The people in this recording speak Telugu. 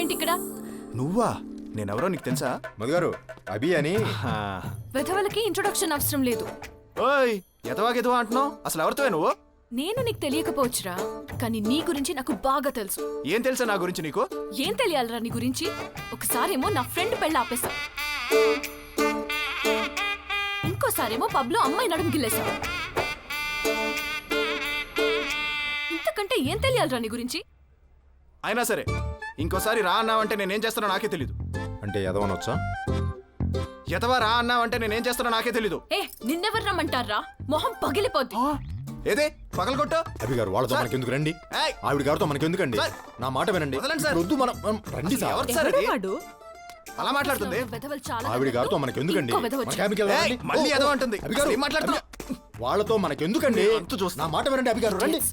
నువ్వేంటి ఇక్కడ? నువ్వా? నేనెవరో నీకు తెలుసా? మధుగారు అభి అని. వెధవలకి ఇంట్రొడక్షన్ అవసరం లేదు. ఓయ్ ఎదవా అంటున్నావు? అసలు ఎవరితో నువ్వు? నేను నీకు తెలియకపోవచ్చురా, కానీ నీ గురించి నాకు బాగా తెలుసు. ఏం తెలుసా నా గురించి నీకు? ఏం తెలియాలరా నీ గురించి? ఒకసారేమో నా ఫ్రెండ్ పెళ్ళి ఆపేశా, ఇంకోసారేమో పబ్లో అమ్మాయి నడుము గిల్లేశా. ఇంతకంటే ఏం తెలియాలరా నీ గురించి? అయినా సరే ఇంకోసారి రా అన్నావంటే నేనేం చేస్తానో నాకే తెలీదు. అంటే ఎదవనొచ్చా? ఎదవా రా అన్నావంటే నేనేం చేస్తానో నాకే తెలీదు. ఏ నిన్నెవరు రమ్మంటారా? మొహం పగిలిపోద్ది. ఏదే పగలగొట్టు. అభి గారు వాళ్ళతో మనకెందుకు రండి, ఆవిడ గారితో మనకెందుకండి? నా మాట వినండి. వద్దు, మనం రండి సార్. ఎవరు సార్ అది? అలా మాట్లాడుతుంది. వెధవలు చాలా. ఆవిడ గారితో మనకెందుకండి? ఇంకో వెధవ వచ్చాడు. మళ్ళీ ఎదవ అంటుంది. అభి గారు ఏం మాట్లాడుతున్నావు? వాళ్ళతో మనకెందుకండి? అంతు చూస్తా. నా మాట వినండి అభి గారు, రండి.